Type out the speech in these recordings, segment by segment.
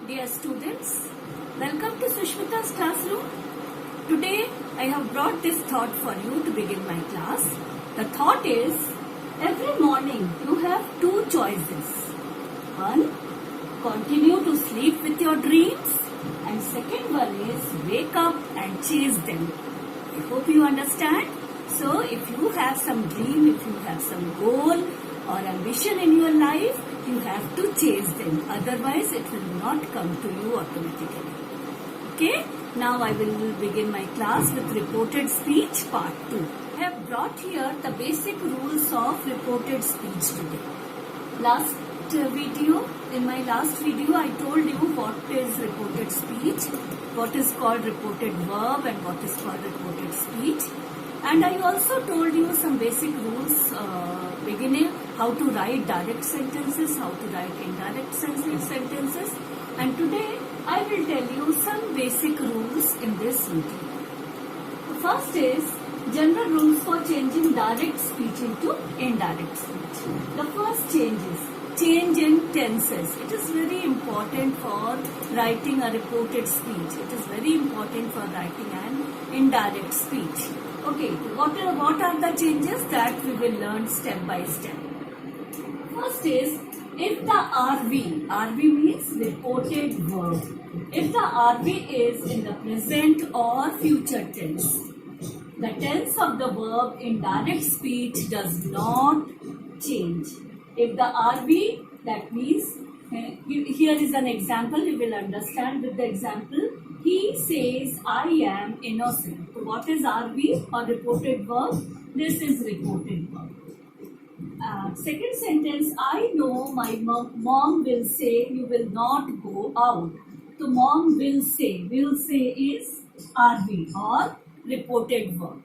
Dear students, welcome to Sushmita's classroom. Today I have brought this thought for you to begin my class. The thought is, every morning you have two choices. One, continue to sleep with your dreams, and second one is wake up and chase them. I hope you understand. So if you have some dream, if you have some goal or ambition in your life, you have to chase them. Otherwise, it will not come to you automatically. Okay? Now I will begin my class with reported speech part 2. I have brought here the basic rules of reported speech today. In my last video, I told you what is reported speech, what is called reported verb and what is called reported speech. And I also told you some basic rules beginning how to write direct sentences, how to write indirect sentences. And today I will tell you some basic rules in this video. The first is general rules for changing direct speech into indirect speech. The first change is change in tenses. It is very important for writing a reported speech. It is very important for writing an indirect speech. Okay, what are the changes that we will learn step by step? First is, if the RV means reported verb. If the RV is in the present or future tense, the tense of the verb in direct speech does not change. If the RV, that means, here is an example, you will understand with the example. He says, I am innocent. So what is RV or reported verb? This is reported verb. Second sentence, I know my mom will say you will not go out. So mom will say is RV or reported verb.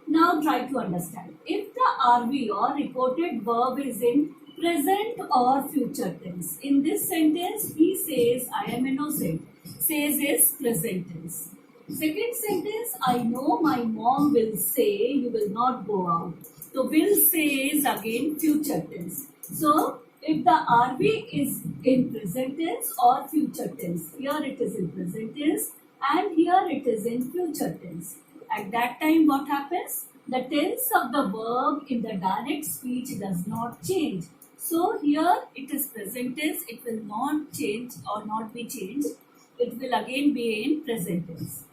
Now try to understand. If the RV or reported verb is in present or future tense, in this sentence he says I am innocent. Says is present tense. Second sentence, I know my mom will say you will not go out. So will say is again future tense. So if the RV is in present tense or future tense, here it is in present tense and here it is in future tense. At that time what happens? The tense of the verb in the direct speech does not change. So here it is present tense, it will not change or not be changed. It will again be in present tense.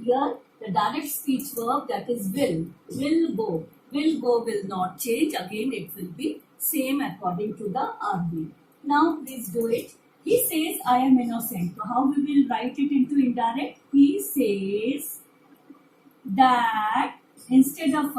Here the direct speech verb, that is will go will not change. Again it will be same according to the RV. Now please do it. He says I am innocent. So how we will write it into indirect? He says that, instead of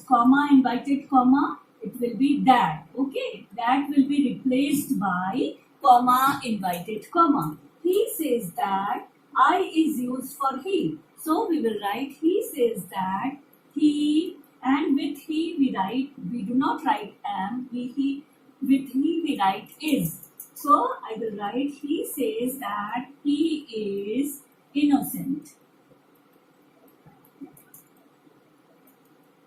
comma, invited comma, it will be that. Okay, that will be replaced by comma, invited comma. He says that I is used for he. So we will write he says that he, and with he we do not write am, he, with he we write is. So I will write he says that he is innocent.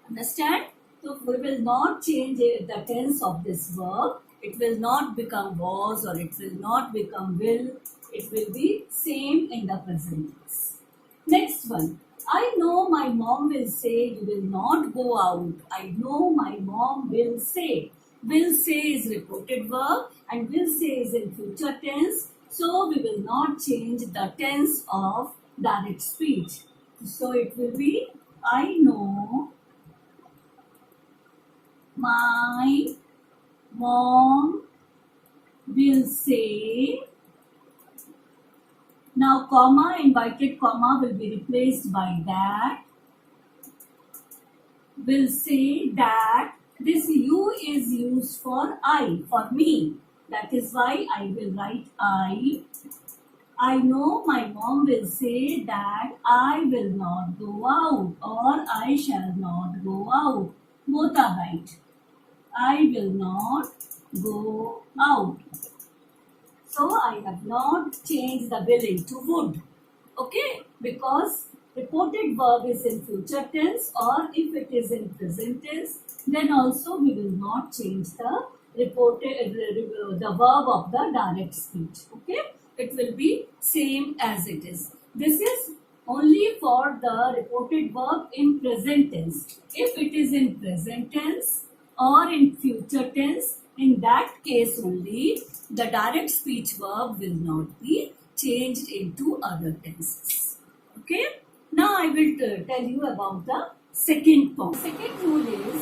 Understand? So we will not change the tense of this verb. It will not become was or it will not become will. It will be same in the present tense. Next one. I know my mom will say you will not go out. I know my mom will say. Will say is reported verb and will say is in future tense. So we will not change the tense of direct speech. So it will be I know my mom will say. Now comma, invited comma will be replaced by that. Will say that. This you is used for I, for me. That is why I will write I. I know my mom will say that I will not go out or I shall not go out. Both are right. I will not go out. So I have not changed the will into would. Okay? Because reported verb is in future tense, or if it is in present tense, then also we will not change the verb of the direct speech. Okay? it will be same as it is. This is only for the reported verb in present tense. If it is in present tense or in future tense, in that case only the direct speech verb will not be changed into other tenses. Okay. Now I will tell you about the second point. Second rule is,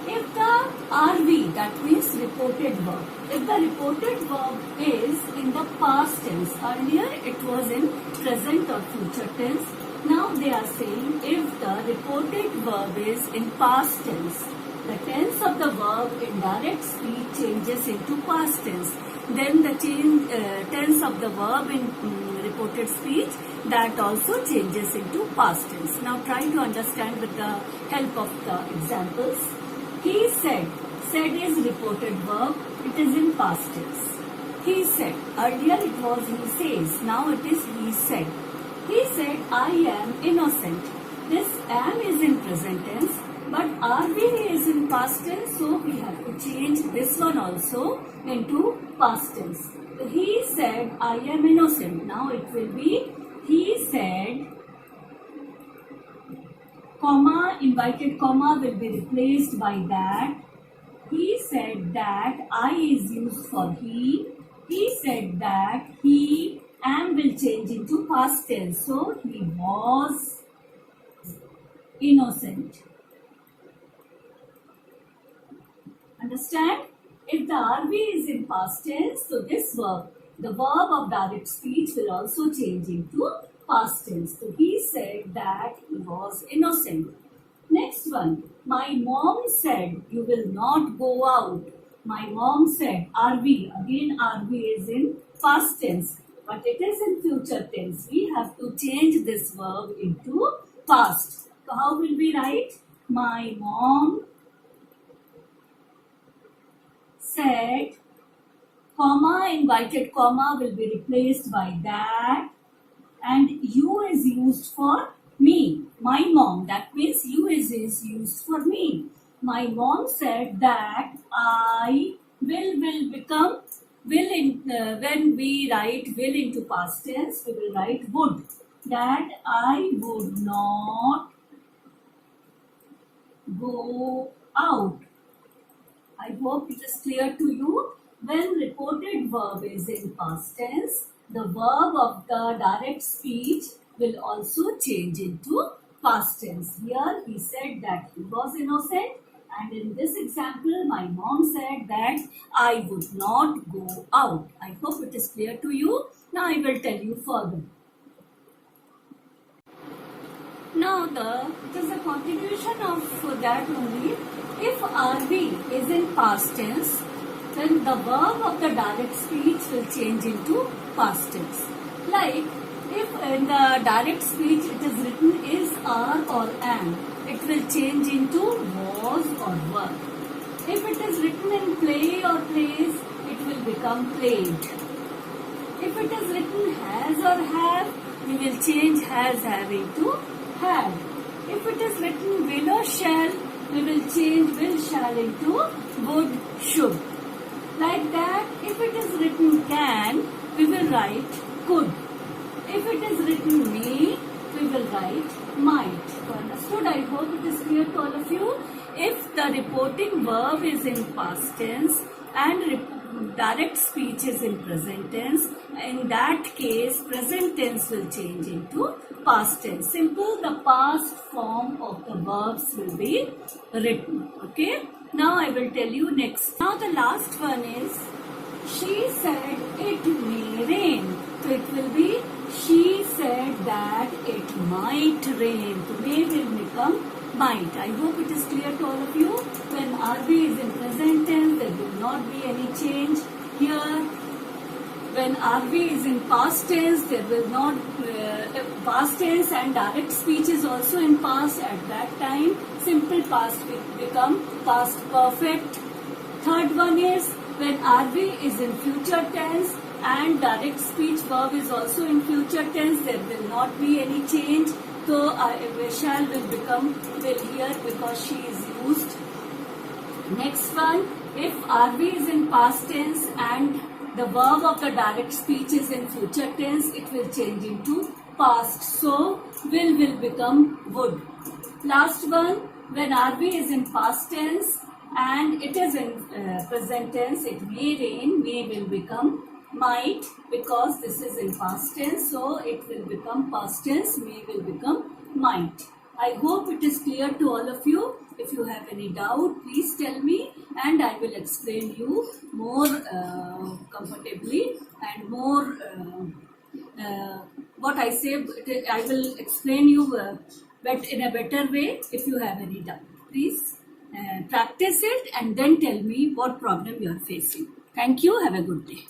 if the RV, that means reported verb, if the reported verb is in the past tense, earlier it was in present or future tense, now they are saying if the reported verb is in past tense, the tense of the verb in direct speech changes into past tense, then the tense of the verb in reported speech, that also changes into past tense. Now try to understand with the help of the examples. He said. Said is reported verb. It is in past tense. He said. Earlier it was he says. Now it is he said. He said, I am innocent. This am is in present tense, but RV is in past tense, so we have to change this one also into past tense. So he said, I am innocent. Now it will be he said, comma, invited comma will be replaced by that. He said that I is used for he. He said that he, am will change into past tense. So he was innocent. Understand? If the RV is in past tense, so this verb, the verb of direct speech will also change into past tense. So he said that he was innocent. Next one, my mom said you will not go out. My mom said, RV, again RV is in past tense, but it is in future tense. We have to change this verb into past. So how will we write? My mom said, comma, invited comma will be replaced by that, and you is used for me. My mom, that means you is used for me. My mom said that I will become, will in, when we write will into past tense, we will write would. That I would not go out. I hope it is clear to you. When reported verb is in past tense, the verb of the direct speech will also change into past tense. Here he said that he was innocent, and in this example my mom said that I would not go out. I hope it is clear to you. Now I will tell you further. Now it is a continuation of that only. If RV is in past tense, then the verb of the direct speech will change into past tense. Like if in the direct speech it is written is, are or am, it will change into was or were. If it is written in play or plays, it will become played. If it is written has or have, we will change has, have into had. If it is written will or shall, we will change will, shall into would, should. Like that, if it is written can, we will write could. If it is written may, we will write might. So understood? I hope it is clear to all of you. If the reporting verb is in past tense and direct speech is in present tense, in that case, present tense will change into past tense. Simple, the past form of the verbs will be written. Okay. Now I will tell you next. Now the last one is, she said it may rain. So it will be, she said that it might rain. So may will become might. I hope it is clear to all of you. When RV is in present tense, there will not be any change here. When RV is in past tense, there will not, past tense and direct speech is also in past. At that time, simple past will become past perfect. Third one is, when RV is in future tense and direct speech verb is also in future tense, there will not be any change. So shall will become will here because she is used. Next one, if RV is in past tense and The verb of the direct speech is in future tense. It will change into past. So, will become would. Last one, when RV is in past tense and it is in present tense, it may rain, may will become might, because this is in past tense, so it will become past tense, may will become might. I hope it is clear to all of you. If you have any doubt, please tell me and I will explain you more comfortably and more what I say, I will explain you but in a better way. If you have any doubt, please practice it and then tell me what problem you are facing. Thank you. Have a good day.